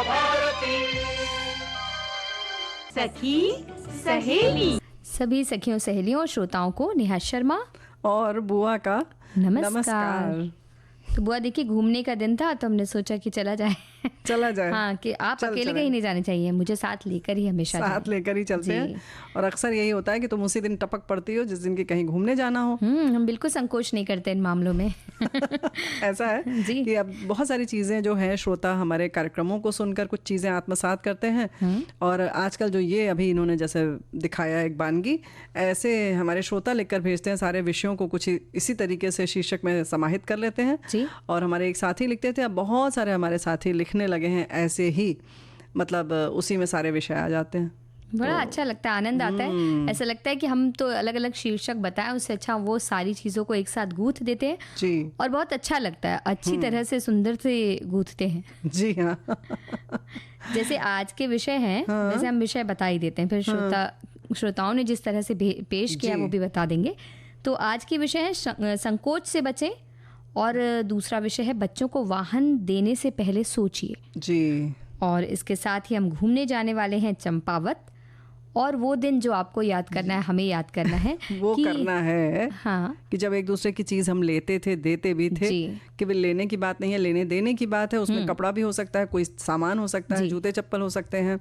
भारती। सखी सहेली। सभी सखियों सहेलियों और श्रोताओं को नेहा शर्मा और बुआ का नमस्कार। तो बुआ देखिए, घूमने का दिन था तो हमने सोचा कि चला जाए। हाँ, कि आप अकेले कहीं नहीं जाने चाहिए, मुझे साथ लेकर ही हमेशा साथ लेकर ही चलते हैं। और अक्सर यही होता है कि तुम उसी दिन टपक पड़ती हो जिस दिन की कहीं घूमने जाना हो। हम बिल्कुल संकोच नहीं करते इन मामलों में। ऐसा है जी कि अब बहुत सारी चीजें जो हैं, श्रोता हमारे कार्यक्रमों को सुनकर कुछ चीजें आत्मसात करते हैं। और आजकल जो ये अभी इन्होंने जैसे दिखाया एक वानगी, ऐसे हमारे श्रोता लिखकर भेजते हैं सारे विषयों को, कुछ इसी तरीके से शीर्षक में समाहित कर लेते हैं जी। और हमारे एक साथी लिखते थे, अब बहुत सारे हमारे साथी लिखने लगे हैं ऐसे ही, मतलब उसी में सारे विषय आ जाते हैं। बड़ा अच्छा लगता है, आनंद आता है। ऐसा लगता है कि हम तो अलग अलग शीर्षक बताएं, उससे अच्छा वो सारी चीजों को एक साथ गूंथ देते हैं जी। और बहुत अच्छा लगता है, अच्छी तरह से सुंदर से गूंथते हैं जी। हाँ। जैसे आज के विषय हैं, वैसे हम विषय बता ही देते हैं, फिर श्रोताओं ने जिस तरह से पेश किया वो भी बता देंगे। तो आज के विषय है संकोच से बचें, और दूसरा विषय है बच्चों को वाहन देने से पहले सोचिए जी। और इसके साथ ही हम घूमने जाने वाले हैं चंपावत, और वो दिन जो आपको याद करना है, हमें याद करना है वो करना है हाँ, कि जब एक दूसरे की चीज हम लेते थे, देते भी थे, केवल लेने की बात नहीं है, लेने देने की बात है। उसमें कपड़ा भी हो सकता है, कोई सामान हो सकता है, जूते चप्पल हो सकते हैं,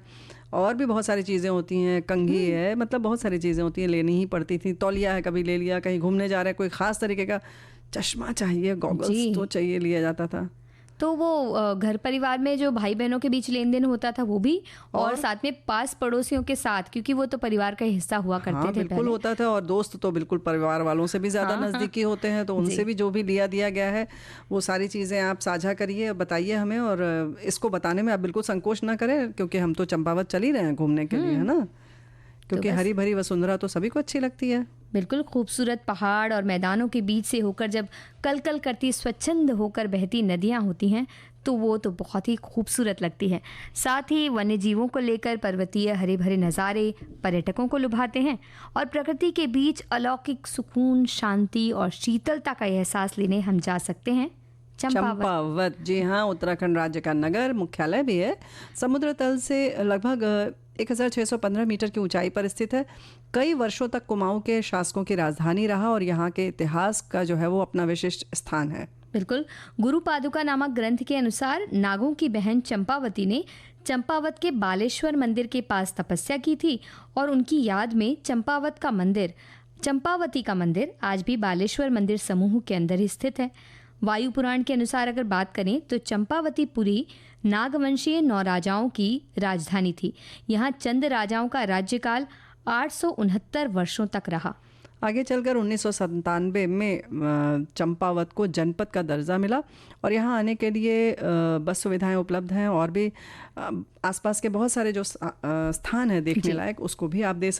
और भी बहुत सारी चीजें होती हैं, कंघी है, मतलब बहुत सारी चीजें होती हैं, लेनी ही पड़ती थी। तौलिया है, कभी ले लिया, कहीं घूमने जा रहे हैं, कोई खास तरीके का चश्मा चाहिए, गॉगल्स तो चाहिए, लिया जाता था। तो वो घर परिवार में जो भाई बहनों के बीच लेन देन होता था वो भी, और साथ में पास पड़ोसियों के साथ, क्योंकि वो तो परिवार का हिस्सा हुआ करते थे बिल्कुल होता था। और दोस्त तो बिल्कुल परिवार वालों से भी ज्यादा नजदीकी होते हैं, तो उनसे भी जो भी लिया दिया गया है वो सारी चीजें आप साझा करिए, बताइए हमें। और इसको बताने में आप बिल्कुल संकोच ना करें, क्योंकि हम तो चंपावत चल ही रहे हैं घूमने के लिए, है ना, क्योंकि हरी भरी वसुंधरा तो सभी को अच्छी लगती है। बिल्कुल खूबसूरत पहाड़ और मैदानों के बीच से होकर जब कल कल करती स्वच्छंद होकर बहती नदियां होती हैं तो वो तो बहुत ही खूबसूरत लगती है। साथ ही वन्य जीवों को लेकर पर्वतीय हरे भरे नज़ारे पर्यटकों को लुभाते हैं, और प्रकृति के बीच अलौकिक सुकून, शांति और शीतलता का एहसास लेने हम जा सकते हैं चंपावत। जी हाँ, उत्तराखंड राज्य का नगर मुख्यालय भी है। समुद्र तल से लगभग 1615 मीटर की ऊंचाई पर स्थित है। कई वर्षों तक कुमाऊं के शासकों की राजधानी रहा, और यहाँ के इतिहास का जो है वो अपना विशिष्ट स्थान है। बिल्कुल। गुरु पादुका नामक ग्रंथ के अनुसार नागों की बहन चंपावती ने चंपावत के बालेश्वर मंदिर के पास तपस्या की थी, और उनकी याद में चंपावती का मंदिर आज भी बालेश्वर मंदिर समूह के अंदर ही स्थित है। वायु पुराण के अनुसार अगर बात करें तो चंपावती पुरी नागवंशीय 9 राजाओं की राजधानी थी। यहाँ चंद राजाओं का राज्यकाल 869 वर्षों तक रहा। आगे चलकर 1997 में चंपावत को जनपद का दर्जा मिला, और यहाँ आने के लिए बस सुविधाएं उपलब्ध हैं, और भी आसपास के बहुत सारे जो स्थान है देखने लायक, उसको भी आप देख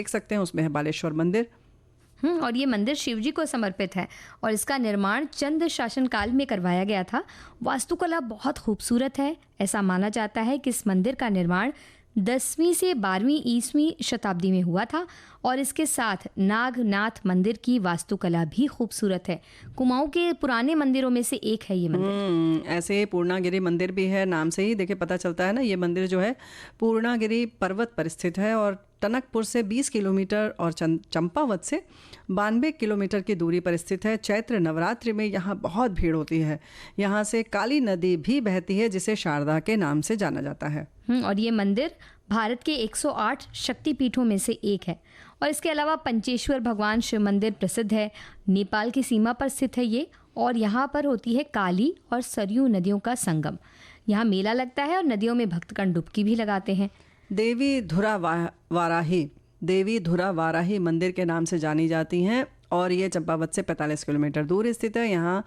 सकते हैं। उसमें है बालेश्वर मंदिर, और ये मंदिर शिवजी को समर्पित है, और इसका निर्माण चंद शासन काल में करवाया गया था। वास्तुकला बहुत खूबसूरत है। ऐसा माना जाता है कि इस मंदिर का निर्माण 10वीं से 12वीं ईस्वी शताब्दी में हुआ था, और इसके साथ नागनाथ मंदिर की वास्तुकला भी खूबसूरत है। कुमाऊं के पुराने मंदिरों में से एक है ये मंदिर। ऐसे पूर्णागिरी मंदिर भी है, नाम से ही देखिए पता चलता है ना। ये मंदिर जो है पूर्णागिरी पर्वत पर स्थित है, और टनकपुर से 20 किलोमीटर और चंपावत से 92 किलोमीटर की दूरी पर स्थित है। चैत्र नवरात्रि में यहाँ बहुत भीड़ होती है। यहाँ से काली नदी भी बहती है, जिसे शारदा के नाम से जाना जाता है। और ये मंदिर भारत के 108 शक्तिपीठों में से एक है, और इसके अलावा पंचेश्वर भगवान शिव मंदिर प्रसिद्ध है। नेपाल की सीमा पर स्थित है ये, और यहाँ पर होती है काली और सरयू नदियों का संगम। यहाँ मेला लगता है, और नदियों में भक्तगण डुबकी भी लगाते हैं। देवी धुरा वाराही मंदिर के नाम से जानी जाती हैं, और ये चंपावत से 45 किलोमीटर दूर स्थित है। यहाँ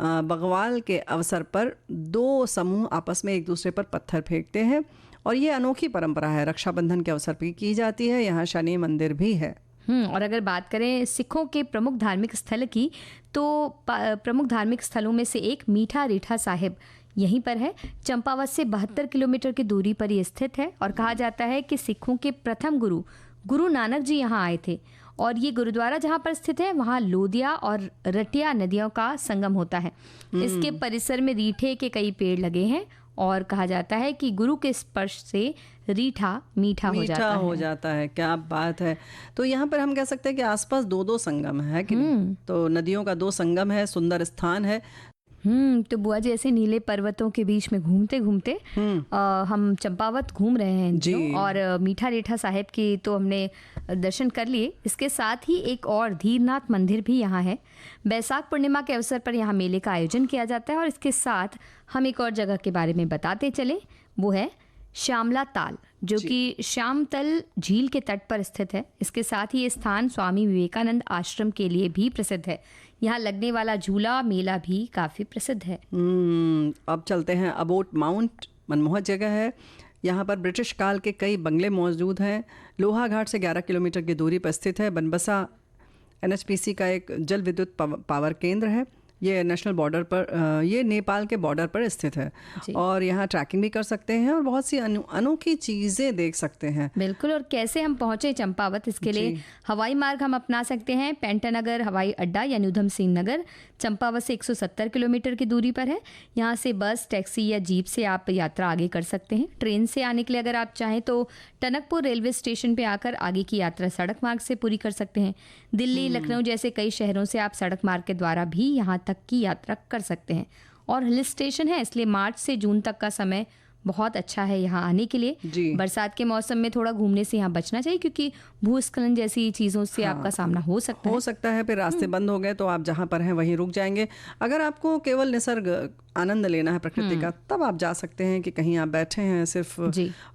बगवाल के अवसर पर 2 समूह आपस में एक दूसरे पर पत्थर फेंकते हैं, और ये अनोखी परंपरा है। रक्षाबंधन के अवसर पर की जाती है। यहाँ शनि मंदिर भी है। और अगर बात करें सिखों के प्रमुख धार्मिक स्थल की, तो प्रमुख धार्मिक स्थलों में से एक मीठा रीठा साहिब यहीं पर है। चंपावत से 72 किलोमीटर की दूरी पर ये स्थित है, और कहा जाता है कि सिखों के प्रथम गुरु नानक जी यहाँ आए थे, और ये गुरुद्वारा जहाँ पर स्थित है वहाँ लोदिया और रटिया नदियों का संगम होता है। इसके परिसर में रीठे के कई पेड़ लगे हैं, और कहा जाता है कि गुरु के स्पर्श से रीठा मीठा हो जाता है। क्या बात है। तो यहाँ पर हम कह सकते हैं कि आसपास दो दो संगम है कि नहीं? तो नदियों का दो संगम है, सुंदर स्थान है। तो बुआ जी ऐसे नीले पर्वतों के बीच में घूमते घूमते हम चंपावत घूम रहे हैं जी। और मीठा रीठा साहिब की तो हमने दर्शन कर लिए। इसके साथ ही एक और धीरनाथ मंदिर भी यहाँ है। बैसाख पूर्णिमा के अवसर पर यहाँ मेले का आयोजन किया जाता है। और इसके साथ हम एक और जगह के बारे में बताते चले, वो है श्यामला ताल, जो कि श्यामतल झील के तट पर स्थित है। इसके साथ ही ये स्थान स्वामी विवेकानंद आश्रम के लिए भी प्रसिद्ध है। यहाँ लगने वाला झूला मेला भी काफ़ी प्रसिद्ध है। अब चलते हैं अबोट माउंट, मनमोहक जगह है। यहाँ पर ब्रिटिश काल के कई बंगले मौजूद हैं। लोहा घाट से 11 किलोमीटर की दूरी पर स्थित है। बनबसा NHPC का एक जल विद्युत पावर केंद्र है। ये नेशनल बॉर्डर पर, ये नेपाल के बॉर्डर पर स्थित है। और यहाँ ट्रैकिंग भी कर सकते हैं और बहुत सी अनोखी चीज़ें देख सकते हैं। बिल्कुल। और कैसे हम पहुँचे चंपावत, इसके लिए हवाई मार्ग हम अपना सकते हैं। पेंटानगर हवाई अड्डा यानी उधम सिंह नगर चंपावत से 170 किलोमीटर की दूरी पर है। यहाँ से बस, टैक्सी या जीप से आप यात्रा आगे कर सकते हैं। ट्रेन से आने के लिए अगर आप चाहें तो टनकपुर रेलवे स्टेशन पे आकर आगे की यात्रा सड़क मार्ग से पूरी कर सकते हैं। दिल्ली, लखनऊ जैसे कई शहरों से आप सड़क मार्ग के द्वारा भी यहाँ तक की यात्रा कर सकते हैं। और हिल स्टेशन है, इसलिए मार्च से जून तक का समय बहुत अच्छा है यहाँ आने के लिए। बरसात के मौसम में थोड़ा घूमने से यहाँ बचना चाहिए, क्योंकि भूस्खलन जैसी चीज़ों से आपका सामना हो सकता है। फिर रास्ते बंद हो गए तो आप जहाँ पर हैं वहीं रुक जाएंगे। अगर आपको केवल निसर्ग आनंद लेना है प्रकृति का, तब आप जा सकते हैं कि कहीं आप बैठे हैं सिर्फ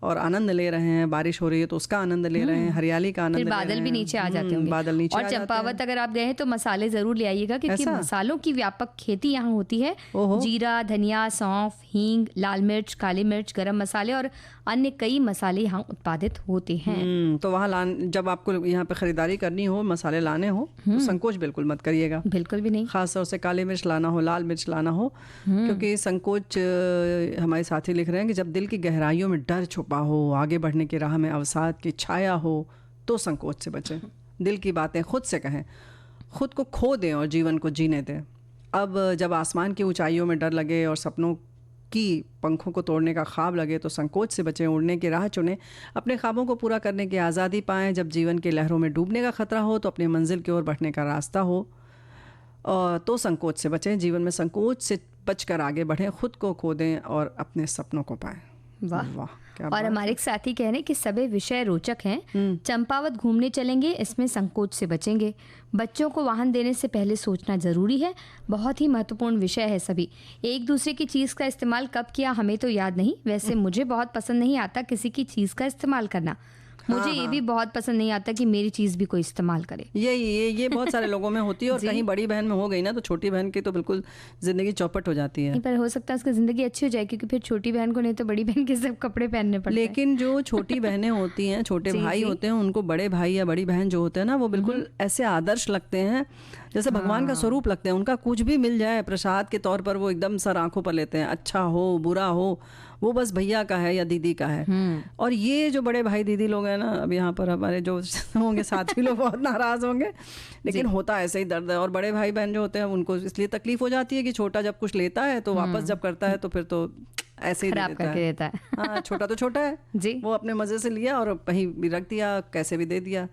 और आनंद ले रहे हैं। बारिश हो रही है तो उसका आनंद ले रहे हैं, हरियाली का आनंद ले रहे हैं। बादल भी नीचे आ जाते होंगे। बादल नीचे और चंपावत अगर आप गए हैं तो मसाले जरूर ले आइएगा, क्योंकि मसालों की व्यापक खेती यहाँ होती है। जीरा, धनिया, सौंफ, हींग, लाल मिर्च, काली मिर्च, गरम मसाले और अन्य कई मसाले यहाँ उत्पादित होते हैं। तो वहाँ जब आपको यहाँ पे खरीदारी करनी हो, मसाले लाने हो, तो संकोच बिल्कुल मत करिएगा। बिल्कुल भी नहीं। खास तौर से काली मिर्च लाना हो, लाल मिर्च लाना हो, क्योंकि संकोच, हमारे साथी लिख रहे हैं कि जब दिल की गहराइयों में डर छुपा हो, आगे बढ़ने की राह में अवसाद की छाया हो, तो संकोच से बचें। दिल की बातें खुद से कहें, खुद को खो दें और जीवन को जीने दें। अब जब आसमान की ऊंचाइयों में डर लगे और सपनों की पंखों को तोड़ने का ख्वाब लगे, तो संकोच से बचें, उड़ने की राह चुनें, अपने ख्वाबों को पूरा करने की आज़ादी पाएं। जब जीवन की लहरों में डूबने का खतरा हो तो अपनी मंजिल की ओर बढ़ने का रास्ता हो, और तो संकोच से बचें। जीवन में संकोच से बचकर आगे बढ़ें, खुद को खो दें और अपने सपनों को पाएं। वाह। और हमारे एक साथी कह रहे हैं कि सभी विषय रोचक हैं, चंपावत घूमने चलेंगे, इसमें संकोच से बचेंगे। बच्चों को वाहन देने से पहले सोचना जरूरी है, बहुत ही महत्वपूर्ण विषय है सभी। एक दूसरे की चीज़ का इस्तेमाल कब किया हमें तो याद नहीं। वैसे मुझे बहुत पसंद नहीं आता किसी की चीज़ का इस्तेमाल करना। मुझे ये भी बहुत पसंद नहीं आता कि मेरी चीज़ भी कोई इस्तेमाल करे। ये बहुत सारे लोगों में होती है। और कहीं बड़ी बहन में हो गई ना, तो छोटी बहन की तो बिल्कुल जिंदगी चौपट हो जाती है। पर हो सकता है उसकी जिंदगी अच्छी हो जाए, क्योंकि फिर छोटी बहन को नहीं तो बड़ी बहन के सब कपड़े पहनने पड़ते हैं। लेकिन जो छोटी बहनें होती हैं, छोटे भाई होते हैं, उनको बड़े भाई या बड़ी बहन जो होते हैं ना, वो बिल्कुल ऐसे आदर्श लगते हैं जैसे भगवान का स्वरूप लगते हैं। उनका कुछ भी मिल जाए प्रसाद के तौर पर, वो एकदम सर आंखों पर लेते हैं। अच्छा हो बुरा हो, वो बस भैया का है या दीदी का है। और ये जो बड़े भाई दीदी लोग हैं ना, अब यहाँ पर हमारे जो होंगे साथी लोग बहुत नाराज होंगे, लेकिन होता ऐसे ही दर्द है। और बड़े भाई बहन जो होते हैं उनको इसलिए तकलीफ हो जाती है कि छोटा जब कुछ लेता है तो वापस जब करता है तो फिर तो ऐसे ही देता है। हाँ, छोटा तो छोटा है जी, वो अपने मजे से लिया और कहीं भी रख दिया, कैसे भी दे दिया,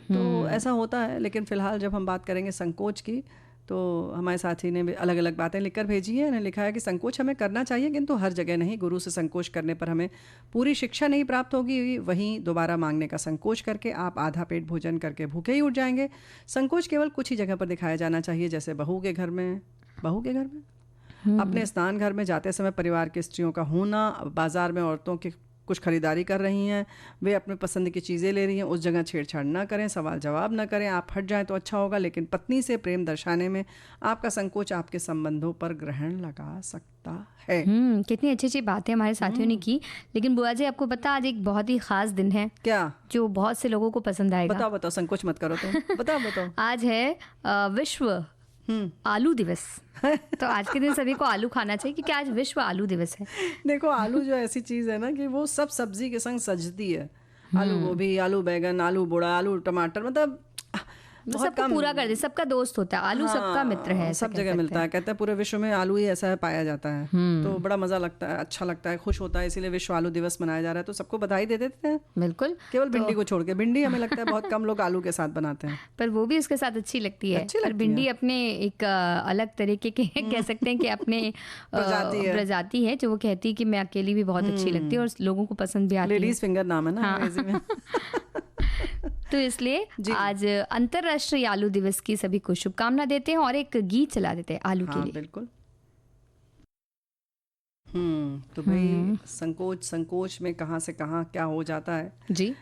तो ऐसा होता है। लेकिन फिलहाल जब हम बात करेंगे संकोच की, तो हमारे साथी ने भी अलग अलग बातें लिखकर भेजी है। उन्होंने लिखा है कि संकोच हमें करना चाहिए, किंतु हर जगह नहीं। गुरु से संकोच करने पर हमें पूरी शिक्षा नहीं प्राप्त होगी। वहीं दोबारा मांगने का संकोच करके आप आधा पेट भोजन करके भूखे ही उठ जाएंगे। संकोच केवल कुछ ही जगह पर दिखाया जाना चाहिए, जैसे बहू के घर में, अपने स्नान घर में जाते समय परिवार की स्त्रियों का होना, बाजार में औरतों की कुछ खरीदारी कर रही हैं, वे अपने पसंद की चीज़ें ले रही हैं, उस जगह छेड़छाड़ ना करें, सवाल जवाब ना करें। आप हट जाएं तो अच्छा होगा, लेकिन पत्नी से प्रेम दर्शाने में आपका संकोच आपके संबंधों पर ग्रहण लगा सकता है। कितनी अच्छी अच्छी बातें हमारे साथियों ने की। लेकिन बुआ जी, आपको पता आज एक बहुत ही खास दिन है क्या, जो बहुत से लोगों को पसंद आएगा। बताओ, संकोच मत करो तो बताओ। आज है विश्व आलू दिवस। तो आज के दिन सभी को आलू खाना चाहिए, क्योंकि आज विश्व आलू दिवस है। देखो, आलू जो ऐसी चीज़ है ना कि वो सब सब्जी के संग सजती है। आलू गोभी, आलू बैगन, आलू बुड़ा, आलू टमाटर, मतलब वो सबको पूरा कर दे, सबका दोस्त होता है आलू, सबका मित्र है, सब जगह मिलता है। कहते हैं पूरे विश्व में आलू ही ऐसा पाया जाता है, तो बड़ा मजा लगता है, अच्छा लगता है, खुश होता है, इसीलिए विश्व आलू दिवस मनाया जा रहा है। तो सबको बधाई दे देते हैं, बिल्कुल, केवल भिंडी को छोड़ के। भिंडी हमें लगता है बहुत कम लोग आलू के साथ बनाते हैं, पर वो भी उसके साथ अच्छी लगती है। पर भिंडी अपने एक अलग तरीके के कह सकते हैं कि अपने प्रजाति है जो वो कहती है कि मैं अकेली भी बहुत अच्छी लगती है और लोगों को पसंद भी आती है। लेडीज फिंगर नाम है ना अंग्रेजी में। तो इसलिए आज अंतर्राष्ट्रीय आलू दिवस की सभी को शुभकामना देते हैं और एक गीत चला देते हैं आलू के लिए। बिल्कुल। तो भाई संकोच में कहाँ से कहाँ क्या हो जाता है जी।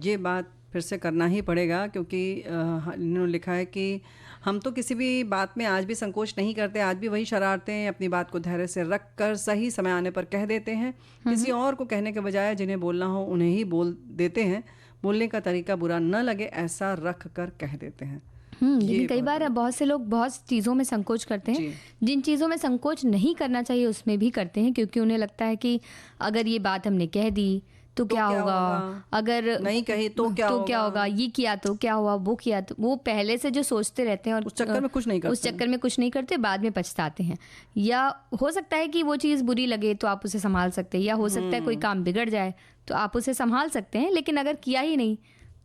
ये बात फिर से करना ही पड़ेगा, क्योंकि इन्होंने लिखा है कि हम तो किसी भी बात में आज भी संकोच नहीं करते, आज भी वही शरारतें अपनी बात को धैर्य से रख कर सही समय आने पर कह देते हैं। किसी और को कहने के बजाय जिन्हें बोलना हो उन्हें ही बोल देते हैं। बोलने का तरीका बुरा न लगे ऐसा रख कर कह देते हैं। लेकिन कई बार बहुत से लोग बहुत चीज़ों में संकोच करते हैं, जिन चीज़ों में संकोच नहीं करना चाहिए उसमें भी करते हैं, क्योंकि उन्हें लगता है कि अगर ये बात हमने कह दी तो क्या होगा, अगर नहीं कही तो क्या होगा, ये किया तो क्या हुआ, वो किया तो, वो पहले से जो सोचते रहते हैं और उस चक्कर में कुछ नहीं करते, बाद में पछताते हैं। या हो सकता है कि वो चीज़ बुरी लगे तो आप उसे संभाल सकते हैं, या हो सकता है कोई काम बिगड़ जाए तो आप उसे संभाल सकते हैं, लेकिन अगर किया ही नहीं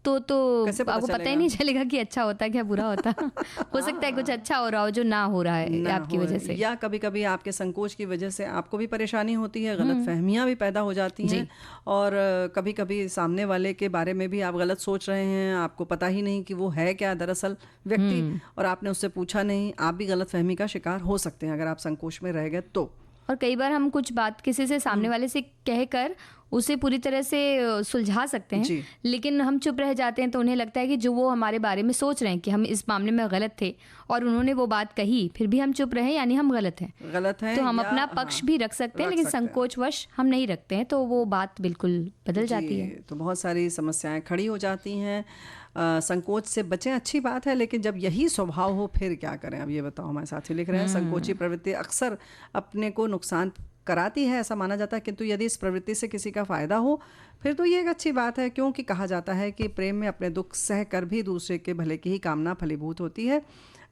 तो आपको पता ही नहीं चलेगा कि अच्छा होता है क्या बुरा होता है। हो सकता है कुछ अच्छा हो रहा हो जो ना हो रहा है आपकी वजह से, या कभी कभी आपके संकोच की वजह से आपको भी परेशानी होती है, गलतफहमियां भी पैदा हो जाती हैं, और कभी कभी सामने वाले के बारे में भी आप गलत सोच रहे हैं, आपको पता ही नहीं कि वो है क्या दरअसल व्यक्ति, और आपने उससे पूछा नहीं, आप भी गलतफहमी का शिकार हो सकते हैं अगर आप संकोच में रह गए तो। और कई बार हम कुछ बात किसी से सामने वाले से कहकर उसे पूरी तरह से सुलझा सकते हैं, लेकिन हम चुप रह जाते हैं तो उन्हें लगता है कि जो वो हमारे बारे में सोच रहे हैं कि हम इस मामले में गलत थे और उन्होंने वो बात कही, फिर भी हम चुप रहे यानी हम गलत हैं। तो हम अपना पक्ष भी रख सकते हैं, लेकिन संकोचवश हम नहीं रखते हैं, तो वो बात बिल्कुल बदल जाती है। तो बहुत सारी समस्याएं खड़ी हो जाती हैं। संकोच से बचें, अच्छी बात है, लेकिन जब यही स्वभाव हो फिर क्या करें? अब ये बताओ। हमारे साथी लिख रहे हैं, संकोची प्रवृत्ति अक्सर अपने को नुकसान कराती है ऐसा माना जाता है, किंतु यदि इस प्रवृत्ति से किसी का फायदा हो फिर तो ये एक अच्छी बात है, क्योंकि कहा जाता है कि प्रेम में अपने दुख सह कर भी दूसरे के भले की ही कामना फलीभूत होती है।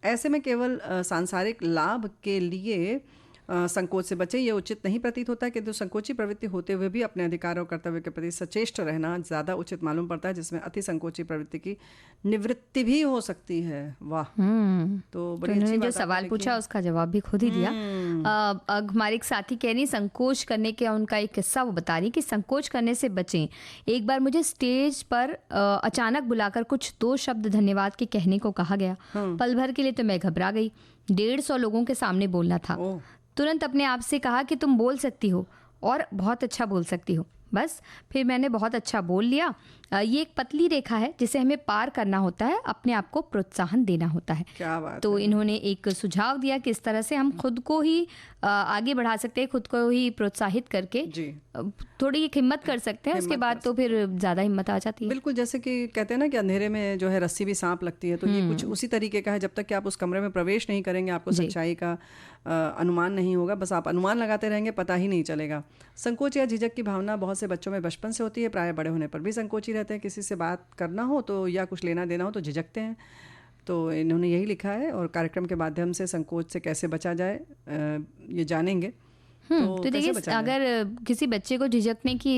ऐसे में केवल सांसारिक लाभ के लिए संकोच से बचे ये उचित नहीं प्रतीत होता है, किंतु संकोची प्रवृत्ति होते हुए भी अपने अधिकार और कर्तव्य के प्रति सचेष्ट रहना ज़्यादा उचित मालूम पड़ता है, जिसमें अति संकोची प्रवृत्ति की निवृत्ति भी हो सकती है। वाह। तो बड़ी अच्छी जो सवाल पूछा उसका जवाब भी खुद ही दिया। हमारे एक साथी कह रही संकोच करने के उनका एक किस्सा वो बता रही कि संकोच करने से बचें। एक बार मुझे स्टेज पर अचानक बुलाकर कुछ 2 शब्द धन्यवाद के कहने को कहा गया। पल भर के लिए तो मैं घबरा गई। 150 लोगों के सामने बोलना था। तुरंत अपने आप से कहा कि तुम बोल सकती हो और बहुत अच्छा बोल सकती हो। बस फिर मैंने बहुत अच्छा बोल लिया। ये एक पतली रेखा है जिसे हमें पार करना होता है, अपने आप को प्रोत्साहन देना होता है। क्या बात तो है। इन्होंने एक सुझाव दिया कि इस तरह से हम खुद को ही आगे बढ़ा सकते हैं, खुद को ही प्रोत्साहित करके थोड़ी हिम्मत कर सकते हैं। उसके बाद तो फिर ज़्यादा हिम्मत आ जाती है। बिल्कुल, जैसे कि कहते हैं ना कि अंधेरे में जो है रस्सी भी सांप लगती है, तो ये कुछ उसी तरीके का है। जब तक कि आप उस कमरे में प्रवेश नहीं करेंगे आपको सच्चाई का अनुमान नहीं होगा, बस आप अनुमान लगाते रहेंगे, पता ही नहीं चलेगा। संकोच या झिझक की भावना बहुत से बच्चों में बचपन से होती है, प्राय बड़े होने पर भी संकोची रहते हैं। किसी से बात करना हो तो या कुछ लेना देना हो तो झिझकते हैं। तो इन्होंने यही लिखा है, और कार्यक्रम के माध्यम से संकोच से कैसे बचा जाए ये जानेंगे। तो देखिए, अगर किसी बच्चे को झिझकने की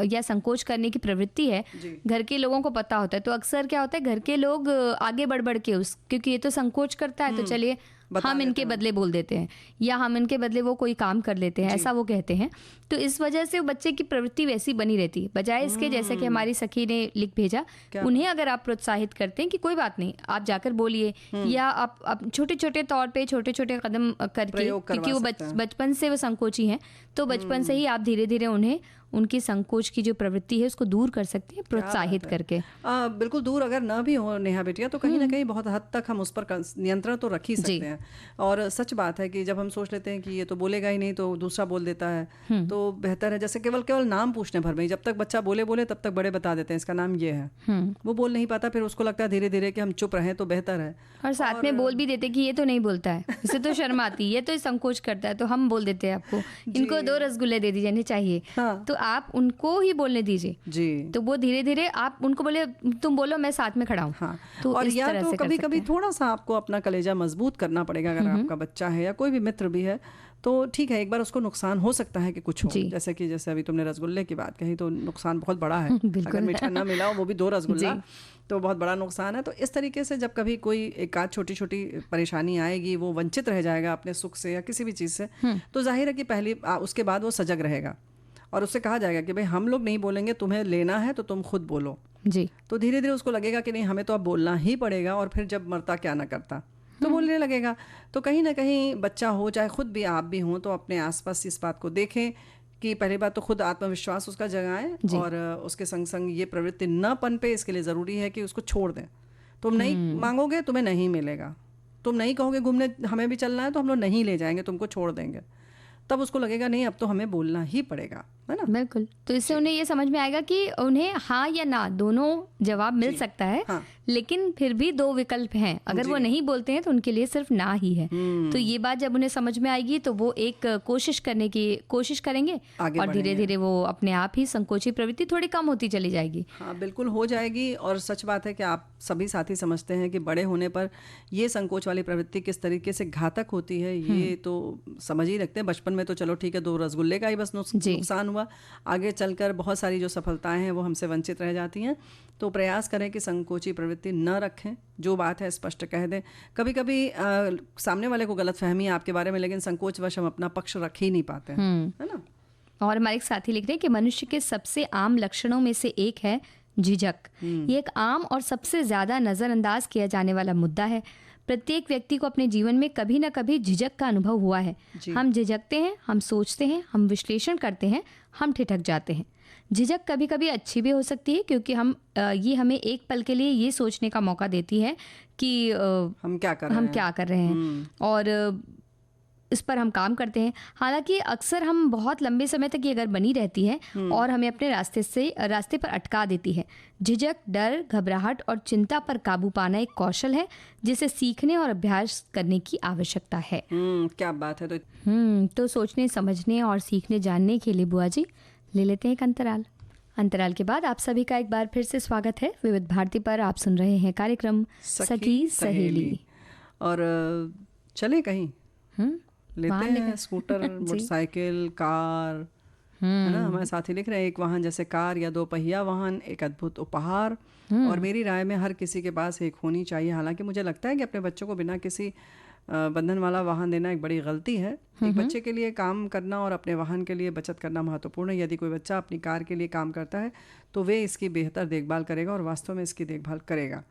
या संकोच करने की प्रवृत्ति है, घर के लोगों को पता होता है, तो अक्सर क्या होता है घर के लोग आगे बढ़ के क्योंकि ये तो संकोच करता है तो चलिए हम इनके बदले बोल देते हैं, या हम इनके बदले वो कोई काम कर लेते हैं, ऐसा वो कहते हैं। तो इस वजह से बच्चे की प्रवृत्ति वैसी बनी रहती है, बजाय इसके जैसे कि हमारी सखी ने लिख भेजा, उन्हें अगर आप प्रोत्साहित करते हैं कि कोई बात नहीं, आप जाकर बोलिए, या आप छोटे छोटे तौर पे छोटे छोटे कदम करके, क्योंकि वो बचपन से वो संकोची हैं, तो बचपन से ही आप धीरे धीरे उन्हें उनकी संकोच की जो प्रवृत्ति है उसको दूर कर सकते हैं, प्रोत्साहित करके। बिल्कुल दूर अगर ना भी हो नेहा बेटिया, तो कहीं ना कहीं बहुत हद तक हम उस पर नियंत्रण तो रख ही सकते हैं। और सच बात है कि जब हम सोच लेते हैं कि ये तो बोलेगा ही नहीं, तो दूसरा बोल देता है, तो बेहतर है जैसे केवल नाम पूछने भर में, जब तक बच्चा बोले तब तक बड़े बता देते हैं इसका नाम ये है, वो बोल नहीं पाता, फिर उसको लगता है धीरे धीरे कि हम चुप रहें तो बेहतर है, और साथ में बोल भी देते कि ये तो नहीं बोलता है, इसे तो शर्म आती है, ये तो संकोच करता है, तो हम बोल देते हैं आपको इनको 2 रसगुल्ले दे दीजिए चाहिए। तो आप उनको ही बोलने दीजिए जी। तो वो धीरे धीरे आप उनको बोले तुम बोलो मैं साथ में खड़ा हूँ। हाँ। तो और इस या तरह तो से कर कभी सकते कभी हैं। थोड़ा सा आपको अपना कलेजा मजबूत करना पड़ेगा, अगर आपका बच्चा है या कोई भी मित्र भी है तो ठीक है, एक बार उसको नुकसान हो सकता है कि कुछ हो, जैसे अभी तुमने रसगुल्ले की बात कही तो नुकसान बहुत बड़ा है। अगर मीठा ना मिला हो, वो भी 2 रसगुल्ला, तो बहुत बड़ा नुकसान है। तो इस तरीके से जब कभी कोई एक आध छोटी छोटी परेशानी आएगी, वो वंचित रह जाएगा अपने सुख से या किसी भी चीज़ से, तो जाहिर है कि उसके बाद वो सजग रहेगा और उससे कहा जाएगा कि भाई हम लोग नहीं बोलेंगे, तुम्हें लेना है तो तुम खुद बोलो जी। तो धीरे धीरे उसको लगेगा कि नहीं, हमें तो अब बोलना ही पड़ेगा, और फिर जब मरता क्या ना करता तो बोलने लगेगा। तो कहीं ना कहीं बच्चा हो चाहे खुद भी आप भी हों, तो अपने आसपास इस बात को देखें कि पहली बात तो खुद आत्मविश्वास उसका जगाएं, और उसके संग संग ये प्रवृत्ति न पनपे, इसके लिए ज़रूरी है कि उसको छोड़ दें। तुम नहीं मांगोगे तुम्हें नहीं मिलेगा, तुम नहीं कहोगे घूमने हमें भी चलना है तो हम लोग नहीं ले जाएंगे, तुमको छोड़ देंगे, तब उसको लगेगा नहीं अब तो हमें बोलना ही पड़ेगा, है ना। बिल्कुल। तो इससे उन्हें ये समझ में आएगा कि उन्हें हाँ या ना दोनों जवाब मिल सकता है। हाँ। लेकिन फिर भी 2 विकल्प हैं, अगर वो नहीं बोलते हैं तो उनके लिए सिर्फ ना ही है। तो ये बात जब उन्हें समझ में आएगी तो वो एक कोशिश करने की कोशिश करेंगे और धीरे धीरे वो अपने आप ही संकोची प्रवृत्ति थोड़ी कम होती चली जाएगी। हाँ बिल्कुल हो जाएगी। और सच बात है कि आप सभी साथी समझते हैं कि बड़े होने पर ये संकोच वाली प्रवृत्ति किस तरीके से घातक होती है, ये तो समझ ही रखते हैं। बचपन में तो चलो ठीक है, 2 रसगुल्ले का ही बस नुकसान हुआ, आगे चलकर बहुत सारी जो सफलताएं हैं वो हमसे वंचित रह जाती हैं। तो प्रयास करें कि संकोची प्रवृत्ति न रखें, जो बात है स्पष्ट कह दें। कभी कभी सामने वाले को गलतफहमी है आपके बारे में, लेकिन संकोचवश हम अपना पक्ष रख ही नहीं पाते हैं, है ना। और हमारे एक साथी लिख रहे हैं कि मनुष्य के सबसे आम लक्षणों में से एक है झिझक। ये एक आम और सबसे ज्यादा नजरअंदाज किया जाने वाला मुद्दा है। प्रत्येक व्यक्ति को अपने जीवन में कभी ना कभी झिझक का अनुभव हुआ है। हम झिझकते हैं, हम सोचते हैं, हम विश्लेषण करते हैं, हम ठिठक जाते हैं। झिझक कभी कभी अच्छी भी हो सकती है क्योंकि ये हमें एक पल के लिए ये सोचने का मौका देती है कि हम क्या कर रहे हैं और इस पर हम काम करते हैं। हालांकि अक्सर हम बहुत लंबे समय तक ये अगर बनी रहती है और हमें अपने रास्ते पर अटका देती है। झिझक, डर, घबराहट और चिंता पर काबू पाना एक कौशल है जिसे सीखने और अभ्यास करने की आवश्यकता है। क्या बात है। तो सोचने, समझने और सीखने जानने के लिए बुआ जी ले लेते हैं एक अंतराल के बाद आप सभी का एक बार फिर से स्वागत है। विविध भारती पर आप सुन रहे हैं कार्यक्रम सखी सहेली। और चले कहीं लेते हैं स्कूटर, मोटरसाइकिल, कार, है ना। हमारे साथी लिख रहे हैं एक वाहन जैसे कार या 2 पहिया वाहन एक अद्भुत उपहार, और मेरी राय में हर किसी के पास एक होनी चाहिए। हालांकि मुझे लगता है कि अपने बच्चों को बिना किसी बंधन वाला वाहन देना एक बड़ी गलती है। एक बच्चे के लिए काम करना और अपने वाहन के लिए बचत करना महत्वपूर्ण है। यदि कोई बच्चा अपनी कार के लिए काम करता है तो वे इसकी बेहतर देखभाल करेगा और वास्तव में इसकी देखभाल करेगा।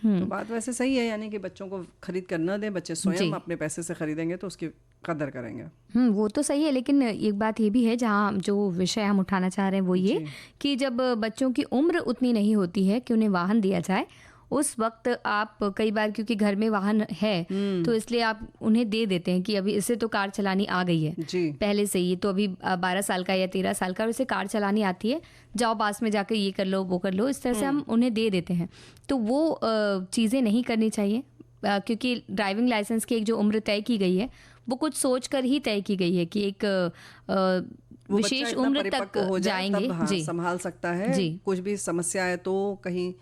तो बात वैसे सही है, यानी कि बच्चों को खरीद कर न दें, बच्चे स्वयं अपने पैसे से खरीदेंगे तो उसकी कदर करेंगे। वो तो सही है, लेकिन एक बात ये भी है जहाँ जो विषय हम उठाना चाह रहे हैं वो ये कि जब बच्चों की उम्र उतनी नहीं होती है कि उन्हें वाहन दिया जाए, उस वक्त आप कई बार क्योंकि घर में वाहन है तो इसलिए आप उन्हें दे देते हैं कि अभी इससे तो कार चलानी आ गई है पहले से ही, तो अभी 12 साल का या 13 साल का उसे कार चलानी आती है, जाओ पास में जाकर ये कर लो वो कर लो, इस तरह से हम उन्हें दे देते हैं। तो वो चीज़ें नहीं करनी चाहिए क्योंकि ड्राइविंग लाइसेंस की एक जो उम्र तय की गई है वो कुछ सोच कर ही तय की गई है कि एक विशेष उम्र तक हो जाएंगे। जी, संभाल सकता है। कुछ भी समस्या है तो कहीं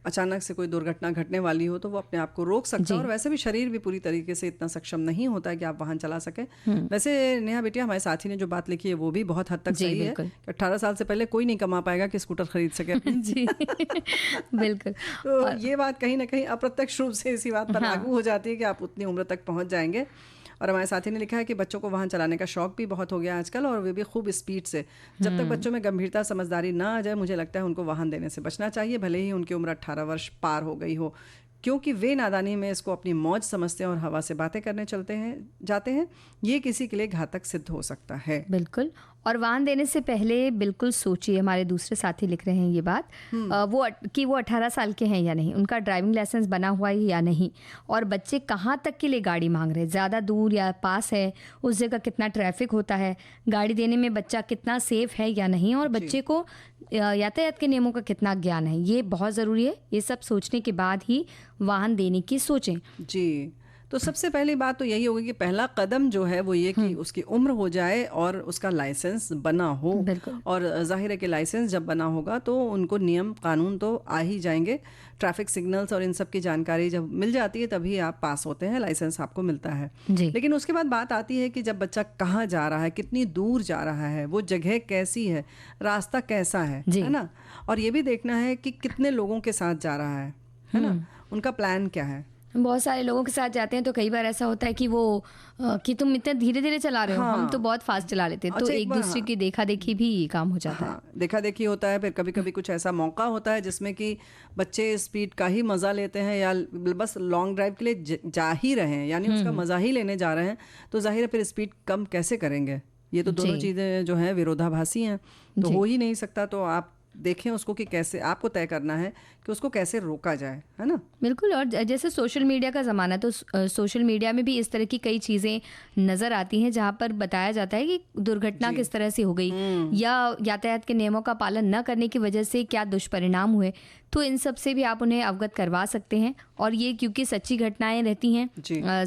अचानक से कोई दुर्घटना घटने वाली हो तो वो अपने आप को रोक सकता है। और वैसे भी शरीर भी पूरी तरीके से इतना सक्षम नहीं होता है कि आप वाहन चला सके। वैसे नेहा बेटिया, हमारे साथी ने जो बात लिखी है वो भी बहुत हद तक सही है कि 18 साल से पहले कोई नहीं कमा पाएगा कि स्कूटर खरीद सके। जी बिल्कुल। तो ये बात कहीं ना कहीं अप्रत्यक्ष रूप से इसी बात पर लागू हो जाती है कि आप उतनी उम्र तक पहुंच जाएंगे। और हमारे साथी ने लिखा है कि बच्चों को वाहन चलाने का शौक भी बहुत हो गया आजकल, और वे भी खूब स्पीड से। जब तक बच्चों में गंभीरता समझदारी ना आ जाए, मुझे लगता है उनको वाहन देने से बचना चाहिए, भले ही उनकी उम्र 18 वर्ष पार हो गई हो, क्योंकि वे नादानी में इसको अपनी मौज समझते हैं और हवा से बातें करने जाते हैं। ये किसी के लिए घातक सिद्ध हो सकता है। बिल्कुल। और वाहन देने से पहले बिल्कुल सोचिए, हमारे दूसरे साथी लिख रहे हैं ये बात वो 18 साल के हैं या नहीं, उनका ड्राइविंग लाइसेंस बना हुआ है या नहीं, और बच्चे कहाँ तक के लिए गाड़ी मांग रहे हैं, ज़्यादा दूर या पास है, उस जगह कितना ट्रैफिक होता है, गाड़ी देने में बच्चा कितना सेफ है या नहीं, और बच्चे को यातायात के नियमों का कितना ज्ञान है, ये बहुत ज़रूरी है। ये सब सोचने के बाद ही वाहन देने की सोचें। जी, तो सबसे पहली बात तो यही होगी कि पहला कदम जो है वो ये कि उसकी उम्र हो जाए और उसका लाइसेंस बना हो। और जाहिर है कि लाइसेंस जब बना होगा तो उनको नियम कानून तो आ ही जाएंगे, ट्रैफिक सिग्नल्स और इन सब की जानकारी जब मिल जाती है तभी आप पास होते हैं, लाइसेंस आपको मिलता है। लेकिन उसके बाद बात आती है कि जब बच्चा कहाँ जा रहा है, कितनी दूर जा रहा है, वो जगह कैसी है, रास्ता कैसा है ना, और ये भी देखना है कि कितने लोगों के साथ जा रहा है ना, उनका प्लान क्या है। बहुत सारे लोगों के साथ जाते हैं तो कई बार ऐसा होता है कि वो कि तुम इतने धीरे धीरे चला रहे हो, हम तो बहुत फास्ट चला लेते हैं, तो एक दूसरे की देखा देखी भी काम हो जाता है। देखा देखी होता है, फिर कभी कभी कुछ ऐसा मौका होता है जिसमें कि बच्चे स्पीड का ही मज़ा लेते हैं या बस लॉन्ग ड्राइव के लिए जा ही रहे हैं, यानी उसका मज़ा ही लेने जा रहे हैं, तो जाहिर है फिर स्पीड कम कैसे करेंगे। ये तो दोनों चीज़ें जो हैं विरोधाभासी हैं, तो हो ही नहीं सकता। तो आप देखें उसको कि कैसे आपको तय करना है कि उसको कैसे रोका जाए, है ना। बिल्कुल। और जैसे सोशल मीडिया का ज़माना, तो सोशल मीडिया में भी इस तरह की कई चीज़ें नज़र आती हैं जहाँ पर बताया जाता है कि दुर्घटना किस तरह से हो गई या यातायात के नियमों का पालन न करने की वजह से क्या दुष्परिणाम हुए, तो इन सब से भी आप उन्हें अवगत करवा सकते हैं। और ये क्योंकि सच्ची घटनाएं रहती हैं,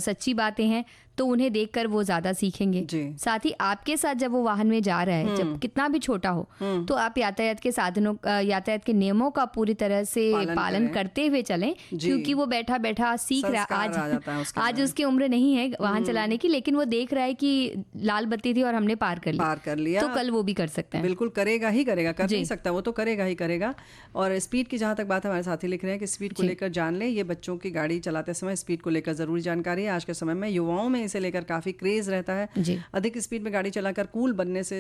सच्ची बातें हैं, तो उन्हें देखकर वो ज़्यादा सीखेंगे। साथ ही आपके साथ जब वो वाहन में जा रहा है, जब कितना भी छोटा हो, तो आप यातायात के साधनों, यातायात के नियमों का पूरी तरह से पालन करते हुए चलें, क्योंकि वो बैठा बैठा सीख रहा है। आज उसकी उम्र नहीं है वाहन चलाने की, लेकिन वो देख रहा है कि लाल बत्ती थी और हमने पार कर लिया, तो कल वो भी कर सकते हैं। बिल्कुल करेगा ही करेगा, कर नहीं सकता, वो तो करेगा ही करेगा। और स्पीड की जहाँ तक बात हमारे साथी लिख रहे हैं कि स्पीड को लेकर जान लें, ये बच्चों की गाड़ी चलाते समय स्पीड को लेकर जरूरी जानकारी है। आज के समय में युवाओं में इसे लेकर काफ़ी क्रेज़ रहता है। अधिक स्पीड में गाड़ी चलाकर कूल बनने से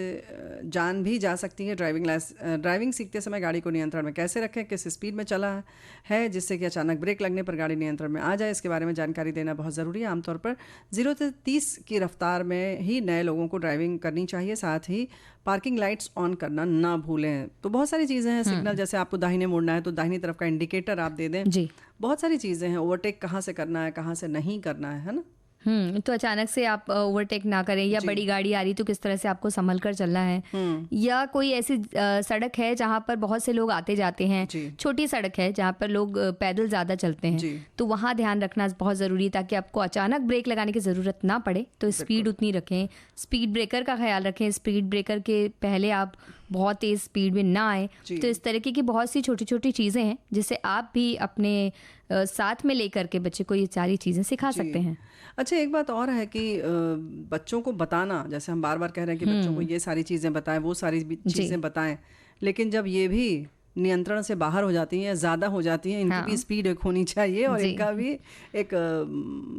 जान भी जा सकती है। ड्राइविंग सीखते समय गाड़ी को नियंत्रण में कैसे रखें, किस स्पीड में चला है जिससे कि अचानक ब्रेक लगने पर गाड़ी नियंत्रण में आ जाए, इसके बारे में जानकारी देना बहुत ज़रूरी है। आमतौर पर 0 से 30 की रफ्तार में ही नए लोगों को ड्राइविंग करनी चाहिए। साथ ही पार्किंग लाइट्स ऑन करना ना भूलें। तो बहुत सारी चीज़ें हैं, सिग्नल जैसे आपको दाहिने मुड़ना है तो दाहिनी तरफ का इंडिकेटर आप दे दें। बहुत सारी चीज़ें हैं, ओवरटेक कहाँ से करना है, कहाँ से नहीं करना है ना। तो अचानक से आप ओवरटेक ना करें, या बड़ी गाड़ी आ रही तो किस तरह से आपको संभल कर चलना है, या कोई ऐसी सड़क है जहाँ पर बहुत से लोग आते जाते हैं, छोटी सड़क है जहाँ पर लोग पैदल ज़्यादा चलते हैं, तो वहाँ ध्यान रखना बहुत ज़रूरी है ताकि आपको अचानक ब्रेक लगाने की ज़रूरत ना पड़े। तो स्पीड उतनी रखें, स्पीड ब्रेकर का ख्याल रखें, स्पीड ब्रेकर के पहले आप बहुत तेज़ स्पीड में ना आए। तो इस तरीके की बहुत सी छोटी छोटी चीज़ें हैं जिससे आप भी अपने साथ में लेकर के बच्चे को ये सारी चीज़ें सिखा सकते हैं। अच्छा, एक बात और है कि बच्चों को बताना, जैसे हम बार बार कह रहे हैं कि बच्चों को ये सारी चीज़ें बताएं, वो सारी चीज़ें बताएं, लेकिन जब ये भी नियंत्रण से बाहर हो जाती हैं या ज़्यादा हो जाती हैं, इनकी भी स्पीड एक होनी चाहिए और इनका भी एक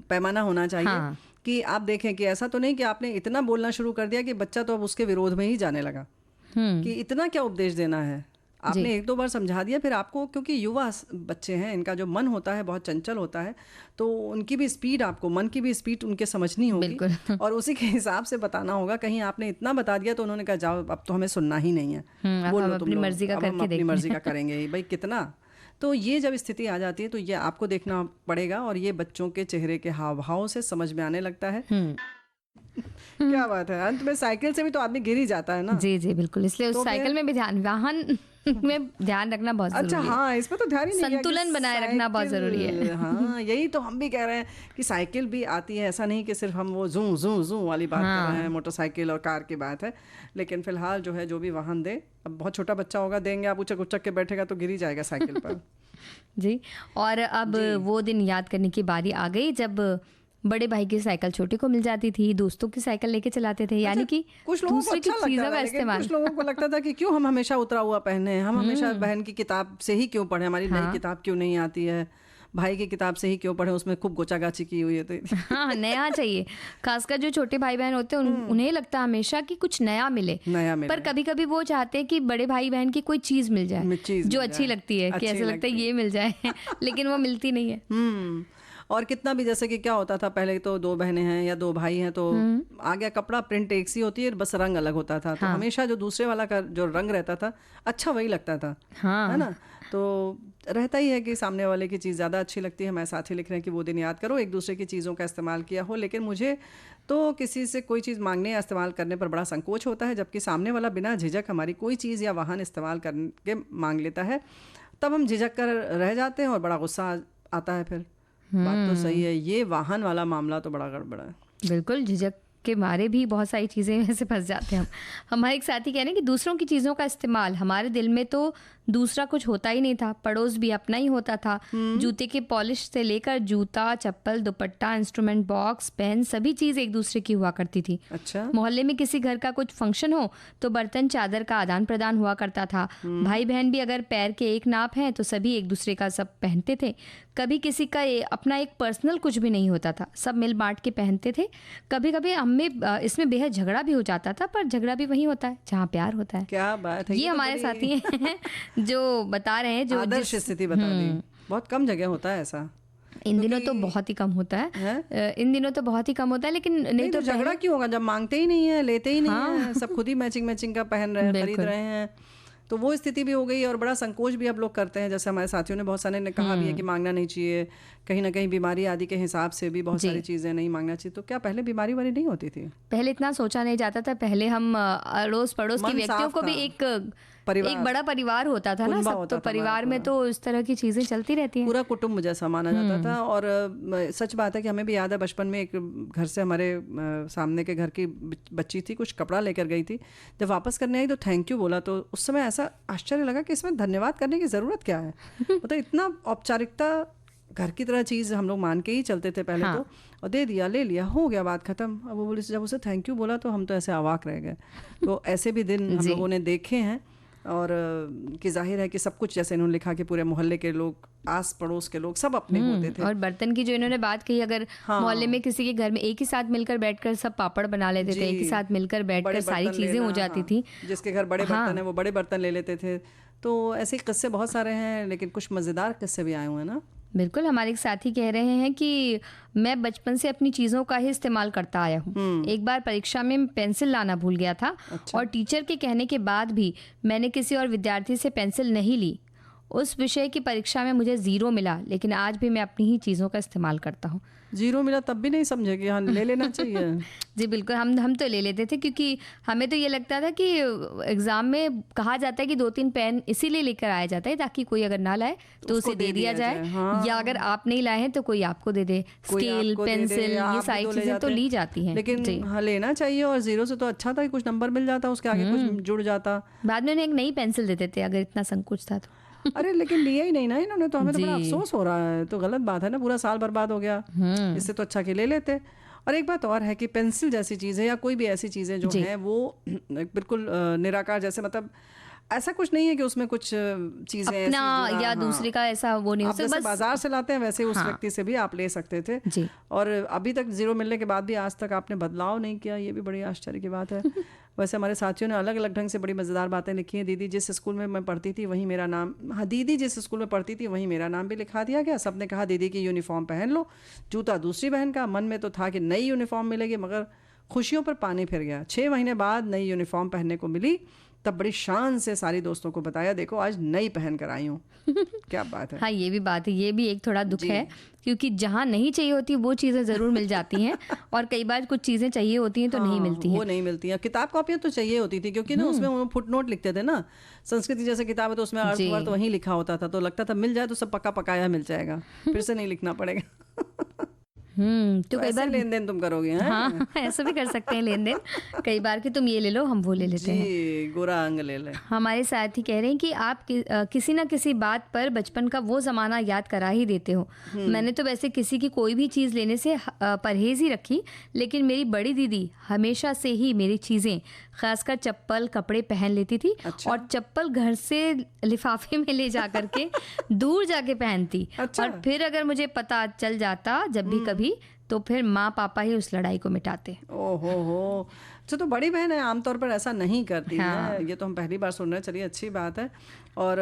पैमाना होना चाहिए। कि आप देखें कि ऐसा तो नहीं कि आपने इतना बोलना शुरू कर दिया कि बच्चा तो अब उसके विरोध में ही जाने लगा, कि इतना क्या उपदेश देना है। आपने 1-2 बार समझा दिया, फिर आपको, क्योंकि युवा बच्चे हैं, इनका जो मन होता है बहुत चंचल होता है, तो उनकी भी स्पीड, आपको मन की भी स्पीड उनके समझनी होगी और उसी के हिसाब से बताना होगा। कहीं आपने इतना बता दिया तो उन्होंने कहा जाओ अब तो हमें सुनना ही नहीं है, बोलो तुम लोग, हम अपनी मर्जी का करेंगे भाई कितना। तो ये जब स्थिति आ जाती है तो ये आपको देखना पड़ेगा और ये बच्चों के चेहरे के हाव भाव से समझ में आने लगता है। क्या बात है, अंत में साइकिल से भी तो आदमी गिर ही जाता है ना। जी बिल्कुल, इसलिए उस साइकिल में भी वाहन में ध्यान रखना बहुत जरूरी है। अच्छा, हाँ, इस पर तो ध्यान ही नहीं, संतुलन बनाए रखना बहुत जरूरी है। हाँ, यही तो हम भी कह रहे हैं कि साइकिल भी आती है, ऐसा नहीं कि सिर्फ हम वो जूं जूं जूं वाली बात कर रहे हैं, मोटरसाइकिल और कार की बात है। लेकिन फिलहाल जो है, जो भी वाहन दे, अब बहुत छोटा बच्चा होगा, देंगे आप उचक उचक के बैठेगा तो गिर ही जाएगा साइकिल पर। जी, और अब वो दिन याद करने की बारी आ गई जब बड़े भाई की साइकिल छोटे को मिल जाती थी, दोस्तों की साइकिल लेके चलाते थे। यानी कि कुछ लोगों को अच्छा लगता था, लेकिन कुछ लोगों को लगता था कि क्यों हम हमेशा उतरा हुआ पहने, हम हमेशा बहन की किताब से ही क्यों पढ़े, हमारी नई किताब क्यों नहीं आती है, भाई की किताब से ही क्यों पढ़े, उसमें खूब गोचागाची की हुई है। तो हाँ, नया चाहिए। खासकर जो छोटे भाई बहन होते हैं उन्हें लगता है हमेशा कि कुछ नया मिले। पर कभी कभी वो चाहते हैं कि बड़े भाई बहन की कोई चीज मिल जाए जो अच्छी लगती है, कि ऐसा लगता है ये मिल जाए, लेकिन वो मिलती नहीं है। और कितना भी, जैसे कि क्या होता था पहले, तो 2 बहनें हैं या 2 भाई हैं तो आ गया कपड़ा, प्रिंट एक सी होती है, बस रंग अलग होता था। तो हमेशा जो दूसरे वाला का जो रंग रहता था अच्छा वही लगता था, है ना। तो रहता ही है कि सामने वाले की चीज़ ज़्यादा अच्छी लगती है। हमारे साथी लिख रहे हैं कि वो दिन याद करो एक दूसरे की चीज़ों का इस्तेमाल किया हो, लेकिन मुझे तो किसी से कोई चीज़ मांगने या इस्तेमाल करने पर बड़ा संकोच होता है, जबकि सामने वाला बिना झिझक हमारी कोई चीज़ या वाहन इस्तेमाल करके मांग लेता है, तब हम झिझक कर रह जाते हैं और बड़ा गुस्सा आता है फिर। बात तो सही है। ये वाहन वाला मामला तो बड़ा गड़बड़ है। बिल्कुल, झिझक के मारे भी बहुत सारी चीज़ें में से फंस जाते हैं हम। हमारे एक साथी कह रहे हैं कि दूसरों की चीज़ों का इस्तेमाल, हमारे दिल में तो दूसरा कुछ होता ही नहीं था, पड़ोस भी अपना ही होता था। जूते के पॉलिश से लेकर जूता, चप्पल, दुपट्टा, इंस्ट्रूमेंट बॉक्स, पेन, सभी चीज़ एक दूसरे की हुआ करती थी। अच्छा। मोहल्ले में किसी घर का कुछ फंक्शन हो तो बर्तन चादर का आदान प्रदान हुआ करता था। भाई बहन भी अगर पैर के एक नाप हैं तो सभी एक दूसरे का सब पहनते थे। कभी किसी का अपना एक पर्सनल कुछ भी नहीं होता था, सब मिल बांट के पहनते थे। कभी कभी हमें इसमें बेहद झगड़ा भी हो जाता था, पर झगड़ा भी वहीं होता है जहाँ प्यार होता है। क्या बात है। ये हमारे साथी हैं जो बता रहे हैं, जो आदर्श स्थिति बता दी। बहुत कम जगह होता है ऐसा। इन दिनों तो बहुत ही कम होता है, इन दिनों तो बहुत ही कम होता है, लेकिन नहीं तो झगड़ा क्यों होगा जब मांगते ही नहीं है, लेते ही नहीं है, सब खुद ही मैचिंग का पहन रहे हैं, खरीद रहे हैं। तो वो स्थिति भी हो गई और बड़ा संकोच भी अब लोग करते हैं। जैसे हमारे साथियों ने बहुत सारे ने कहा भी है कि मांगना नहीं चाहिए, कहीं ना कहीं बीमारी आदि के हिसाब से भी बहुत सारी चीज़ें नहीं मांगना चाहिए। तो क्या पहले बीमारी वारी नहीं होती थी? पहले इतना सोचा नहीं जाता था। पहले हम अड़ोस पड़ोस के व्यक्तियों को भी एक बड़ा परिवार होता था ना, सब तो परिवार में तो इस तरह की चीजें चलती रहती हैं, पूरा कुटुंब जैसा माना जाता था। और सच बात है कि हमें भी याद है बचपन में एक घर से हमारे सामने के घर की बच्ची थी, कुछ कपड़ा लेकर गई थी, जब वापस करने आई तो थैंक यू बोला। तो उस समय ऐसा आश्चर्य लगा कि इसमें धन्यवाद करने की ज़रूरत क्या है। मतलब इतना औपचारिकता, घर की तरह चीज़ हम लोग मान के ही चलते थे पहले। हाँ। तो और दे दिया, ले लिया, हो गया, बात खत्म। अब वो बोले, जब उसे थैंक यू बोला तो हम तो ऐसे अवाक रह गए। तो ऐसे भी दिन हम लोगों ने देखे हैं। और कि जाहिर है कि सब कुछ जैसे इन्होंने लिखा कि पूरे मोहल्ले के लोग, आस पड़ोस के लोग सब अपने होते थे। और बर्तन की जो इन्होंने बात कही, अगर मोहल्ले में किसी के घर में एक ही साथ मिलकर बैठकर सब पापड़ बना लेते थे, एक ही साथ मिलकर बैठकर सारी चीजें हो जाती थी। जिसके घर बड़े बर्तन है वो बड़े बर्तन ले लेते थे। तो ऐसे किस्से बहुत सारे हैं, लेकिन कुछ मज़ेदार किस्से भी आए हुए हैं ना। बिल्कुल, हमारे एक साथी कह रहे हैं कि मैं बचपन से अपनी चीज़ों का ही इस्तेमाल करता आया हूँ। एक बार परीक्षा में पेंसिल लाना भूल गया था। अच्छा। और टीचर के कहने के बाद भी मैंने किसी और विद्यार्थी से पेंसिल नहीं ली। उस विषय की परीक्षा में मुझे 0 मिला, लेकिन आज भी मैं अपनी ही चीज़ों का इस्तेमाल करता हूँ। 0 मिला तब भी नहीं समझे कि हाँ ले लेना चाहिए? जी बिल्कुल, हम तो ले लेते थे, क्योंकि हमें तो ये लगता था कि एग्ज़ाम में कहा जाता है कि 2-3 पेन इसीलिए लेकर आया जाता है ताकि कोई अगर ना लाए तो उसे दे दिया जाए। हाँ। या अगर आप नहीं लाए हैं तो कोई आपको दे दे। स्केल, पेंसिल, ये सारी चीज़ें तो ली जाती हैं, लेकिन हाँ लेना चाहिए। और 0 से तो अच्छा था कि कुछ नंबर मिल जाता, उसके आगे कुछ जुड़ जाता। बाद में उन्हें एक नई पेंसिल देते थे अगर इतना संकोच था तो। अरे लेकिन लिया ही नहीं ना इन्होंने, तो हमें तो बड़ा अफसोस हो रहा है। तो गलत बात है ना, पूरा साल बर्बाद हो गया। इससे तो अच्छा कि ले लेते। और एक बात और है कि पेंसिल जैसी चीज़ें या कोई भी ऐसी चीज़ें जो हैं वो बिल्कुल निराकार, जैसे मतलब ऐसा कुछ नहीं है कि उसमें कुछ चीजें अपना या दूसरे का ऐसा वो नहीं, जैसे बाजार से लाते हैं वैसे उस व्यक्ति से भी आप ले सकते थे जी। और अभी तक 0 मिलने के बाद भी आज तक आपने बदलाव नहीं किया, ये भी बड़ी आश्चर्य की बात है। वैसे हमारे साथियों ने अलग अलग ढंग से बड़ी मज़ेदार बातें लिखी हैं। दीदी जिस स्कूल में मैं पढ़ती थी वहीं मेरा नाम, हाँ दीदी जिस स्कूल में पढ़ती थी वहीं मेरा नाम भी लिखा दिया गया। सबने कहा दीदी की यूनिफॉर्म पहन लो, जूता दूसरी बहन का। मन में तो था कि नई यूनिफॉर्म मिलेगी, मगर खुशियों पर पानी फिर गया। 6 महीने बाद नई यूनिफॉर्म पहनने को मिली, तब बड़ी शान से सारी दोस्तों को बताया, देखो आज नई पहन कर आई हूँ। क्या बात है। हाँ ये भी बात है, ये भी एक थोड़ा दुख है, क्योंकि जहाँ नहीं चाहिए होती वो चीज़ें ज़रूर मिल जाती हैं और कई बार कुछ चीज़ें चाहिए होती हैं तो नहीं मिलती हैं। वो नहीं मिलती हैं। किताब कॉपियाँ तो चाहिए होती थी, क्योंकि ना उसमें वो फुट नोट लिखते थे ना, संस्कृति जैसे किताब है तो उसमें अर्थ वहीं लिखा होता था, तो लगता था मिल जाए तो सब पका पकाया मिल जाएगा, फिर से नहीं लिखना पड़ेगा। तो कई बार लेन देन तुम करोगे। हाँ ऐसा भी कर सकते हैं लेन देन, कई बार कि तुम ये ले लो हम वो ले लेते हैं, गोरा अंग ले ले। हमारे साथी कह रहे हैं कि आप किसी ना किसी बात पर बचपन का वो ज़माना याद करा ही देते हो। मैंने तो वैसे किसी की कोई भी चीज़ लेने से परहेज ही रखी, लेकिन मेरी बड़ी दीदी हमेशा से ही मेरी चीज़ें, खासकर चप्पल कपड़े पहन लेती थी। अच्छा। और चप्पल घर से लिफाफे में ले जा करके दूर जाके पहनती। अच्छा। और फिर अगर मुझे पता चल जाता जब भी कभी, तो फिर माँ पापा ही उस लड़ाई को मिटाते। ओहो हो, तो बड़ी बहन है आमतौर पर ऐसा नहीं करती है। ये तो हम पहली बार सुन रहे हैं, चलिए अच्छी बात है। और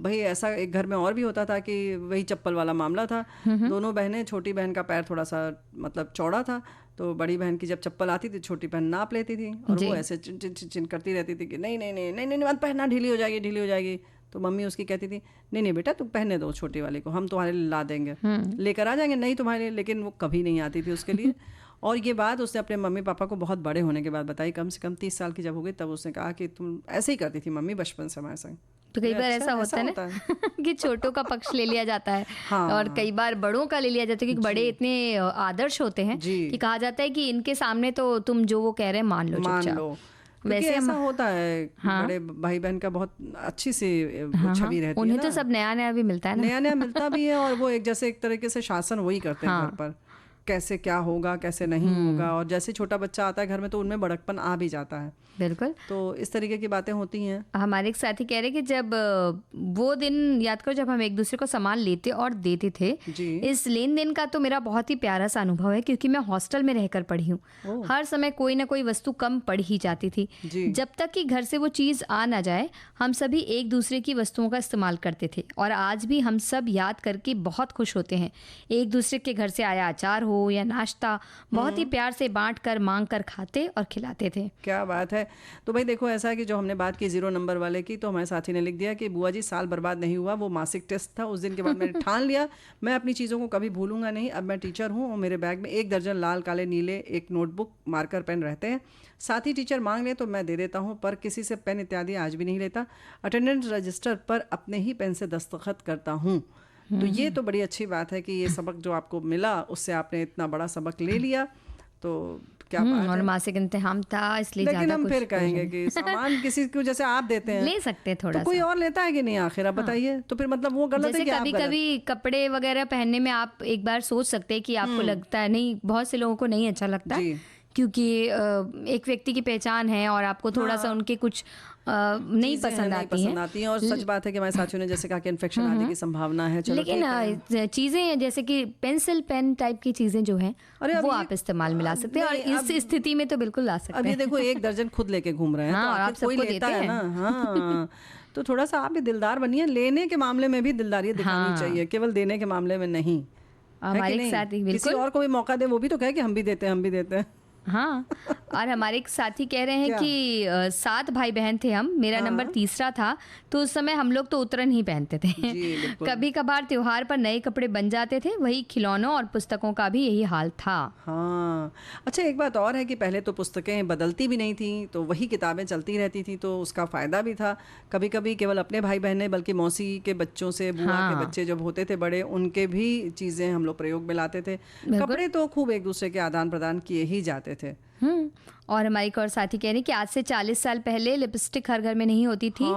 भाई ऐसा एक घर में और भी होता था कि वही चप्पल वाला मामला था। दोनों बहनें, छोटी बहन का पैर थोड़ा सा मतलब चौड़ा था, तो बड़ी बहन की जब चप्पल आती थी छोटी बहन नाप लेती थी और वो ऐसे चिन चिन चिन करती रहती थी कि नहीं नहीं नहीं नहीं नहीं मत पहनना, ढीली हो जाएगी ढीली हो जाएगी। तो मम्मी उसकी कहती थी नहीं नहीं बेटा तुम पहने दो छोटी वाली को, हम तुम्हारे लिए ला देंगे, लेकर आ जाएंगे नहीं तुम्हारे लिए। लेकिन वो कभी नहीं आती थी उसके लिए। और ये बात उसने अपने मम्मी पापा को बहुत बड़े होने के बाद बताई, कम से कम 30 साल की जब हो गई तब उसने कहा कि तुम ऐसे ही करती थी मम्मी बचपन से हमारे संग। तो कई बार ऐसा होता है ना कि छोटों का पक्ष ले लिया जाता है। हाँ। और कई बार बड़ों का ले लिया जाता है, क्योंकि बड़े इतने आदर्श होते हैं कि कहा जाता है कि इनके सामने तो तुम जो वो कह रहे हैं मान लो चुपचाप। वैसे ऐसा होता है। हाँ? बड़े भाई बहन का बहुत अच्छी सी छवि रहती है। उन्हें तो सब नया नया भी मिलता है ना, नया नया मिलता भी है, और वो एक जैसे एक तरीके से शासन वही करते हैं घर पर, कैसे क्या होगा कैसे नहीं होगा। और जैसे छोटा बच्चा आता है घर में तो उनमें बड़कपन आ भी जाता है। बिल्कुल। तो इस तरीके की बातें होती हैं। हमारे एक साथी कह रहे कि जब वो दिन याद करो जब हम एक दूसरे को सामान लेते और देते थे, इस लेन देन का तो मेरा बहुत ही प्यारा सा अनुभव है, क्योंकि मैं हॉस्टल में रहकर पढ़ी हूँ। हर समय कोई ना कोई वस्तु कम पड़ ही जाती थी। जब तक कि घर से वो चीज आ ना जाए, हम सभी एक दूसरे की वस्तुओं का इस्तेमाल करते थे, और आज भी हम सब याद करके बहुत खुश होते हैं। एक दूसरे के घर से आया अचार हो या नाश्ता बहुत ही प्यार से बांट कर मांग कर खाते और खिलाते थे। क्या बात है। तो भाई देखो, ऐसा है कि जो हमने बात की 0 नंबर वाले की, तो हमारे साथी ने लिख दिया कि बुआ जी साल बर्बाद नहीं हुआ, वो मासिक टेस्ट था। उस दिन के बाद मैंने ठान लिया मैं अपनी चीज़ों को कभी भूलूंगा नहीं। अब मैं टीचर हूँ और मेरे बैग में 1 दर्जन लाल काले नीले एक नोटबुक मार्कर पेन रहते हैं। साथ ही टीचर मांग ले तो मैं दे देता हूँ, पर किसी से पेन इत्यादि आज भी नहीं लेता। अटेंडेंस रजिस्टर पर अपने ही पेन से दस्तखत करता हूँ। तो ये तो बड़ी अच्छी बात है कि ये सबक जो आपको मिला उससे आपने इतना बड़ा सबक ले लिया। तो क्या बात और है। मासिक इंतजाम था इसलिए लेकिन हम फिर कहेंगे कि सामान किसी को जैसे आप देते हैं ले सकते थोड़ा तो कोई और लेता है कि नहीं आखिर आप बताइए। तो फिर मतलब वो गलत है कि कभी कभी कपड़े वगैरह पहनने में आप एक बार सोच सकते हैं कि आपको लगता है नहीं, बहुत से लोगों को नहीं अच्छा लगता, क्योंकि एक व्यक्ति की पहचान है और आपको थोड़ा सा उनके कुछ नहीं पसंद आती हैं। और सच बात है कि हमारे साथियों ने जैसे कहा कि इन्फेक्शन आने की संभावना है। लेकिन चीजें जैसे कि पेंसिल पेन टाइप की चीजें जो हैं वो आप इस्तेमाल में ला सकते हैं, और इस स्थिति में तो बिल्कुल ला सकते हैं। अब ये देखो 1 दर्जन खुद लेके घूम रहे हैं, और आप सबको देते हैं ना। हाँ, तो थोड़ा सा आप भी दिलदार बनिए। लेने के मामले में भी दिलदारी दिखानी चाहिए, केवल देने के मामले में नहीं। हमारे साथ ही किसी और को भी मौका दे, वो भी तो कहे कि हम भी देते हैं। हाँ, और हमारे एक साथी कह रहे हैं कि 7 भाई बहन थे हम, मेरा नंबर 3रा था, तो उस समय हम लोग तो उतरन ही पहनते थे। कभी कभार त्योहार पर नए कपड़े बन जाते थे, वही खिलौनों और पुस्तकों का भी यही हाल था। हाँ, अच्छा एक बात और है कि पहले तो पुस्तकें बदलती भी नहीं थी, तो वही किताबें चलती रहती थी, तो उसका फ़ायदा भी था। कभी कभी केवल अपने भाई बहन नहीं बल्कि मौसी के बच्चों से, बुआ के बच्चे जब होते थे बड़े, उनके भी चीज़ें हम लोग प्रयोग में लाते थे। कपड़े तो खूब एक दूसरे के आदान प्रदान किए ही जाते थे। और हमारी एक और साथी कह रही है कि आज से 40 साल पहले लिपस्टिक हर घर में नहीं होती थी।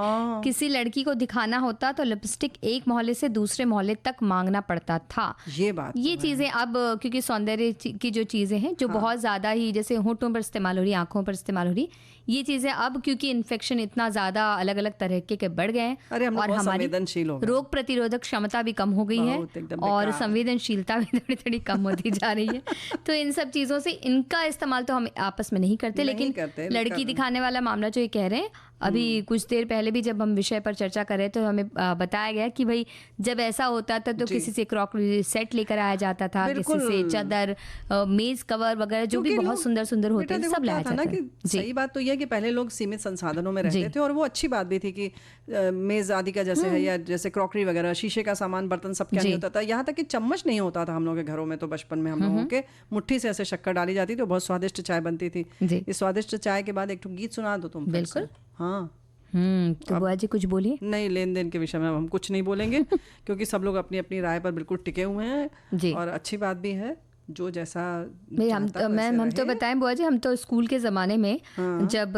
किसी लड़की को दिखाना होता तो लिपस्टिक एक मोहल्ले से दूसरे मोहल्ले तक मांगना पड़ता था। ये चीजें अब क्योंकि सौंदर्य की जो चीजें हैं जो बहुत ज्यादा ही जैसे होठों पर इस्तेमाल हो रही, आंखों पर इस्तेमाल हो रही, ये चीजें अब क्योंकि इन्फेक्शन इतना ज्यादा अलग अलग तरह के बढ़ गए हैं और हमारी रोग प्रतिरोधक क्षमता भी कम हो गई है और संवेदनशीलता भी थोड़ी थोड़ी कम होती जा रही है। तो इन सब चीजों से इनका इस्तेमाल तो हम आपस में नहीं करते, लेकिन लड़की दिखाने वाला मामला जो ये कह रहे हैं, अभी कुछ देर पहले भी जब हम विषय पर चर्चा कर रहे थे तो हमें बताया गया कि भाई जब ऐसा होता था तो किसी से क्रॉकरी सेट लेकर आया जाता था, किसी से चादर, मेज कवर वगैरह जो भी बहुत सुंदर सुंदर होते हैं सब लाया जाता था। सही बात तो यह कि पहले लोग सीमित संसाधनों में रहते थे और वो अच्छी बात भी थी कि मेज आदि का जैसे है या जैसे क्रॉकरी वगैरह, शीशे का सामान, बर्तन सब क्या नहीं होता था। यहाँ तक कि चम्मच नहीं होता था हम लोगों के घरों में। तो बचपन में हम लोगों के मुट्ठी से ऐसे शक्कर डाली जाती थी, बहुत स्वादिष्ट चाय बनती थी। इस स्वादिष्ट चाय के बाद एक गीत सुना दो तुम। बिल्कुल। हाँ, तो बुआ जी कुछ बोलिए। नहीं, लेन देन के विषय में हम कुछ नहीं बोलेंगे क्योंकि सब लोग अपनी अपनी राय पर बिल्कुल टिके हुए हैं और अच्छी बात भी है। जो जैसा हम तो बताएं बुआ जी, हम तो स्कूल के ज़माने में जब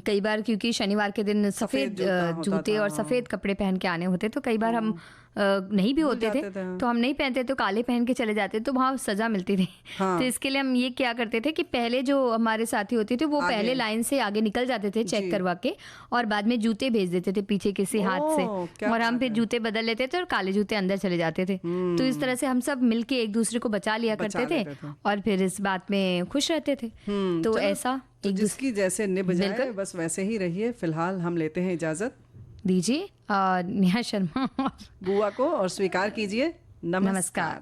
कई बार क्योंकि शनिवार के दिन सफ़ेद जूते और सफ़ेद कपड़े पहन के आने होते तो कई बार हम नहीं भी होते थे तो हम नहीं पहनते तो काले पहन के चले जाते तो वहाँ सज़ा मिलती थी। तो इसके लिए हम ये क्या करते थे कि पहले जो हमारे साथी होते थे वो पहले लाइन से आगे निकल जाते थे चेक करवा के और बाद में जूते भेज देते थे पीछे किसी हाथ से और हम फिर जूते बदल लेते थे और काले जूते अंदर चले जाते थे। तो इस तरह से हम सब मिलके एक दूसरे को बचा लिया करते थे और फिर इस बात में खुश रहते थे। तो ऐसा जिसकी जैसे निभ जाए बस वैसे ही रहिए। फिलहाल हम लेते हैं इजाजत दीजिए नेहा शर्मा बुआ को और स्वीकार कीजिए नमस्कार।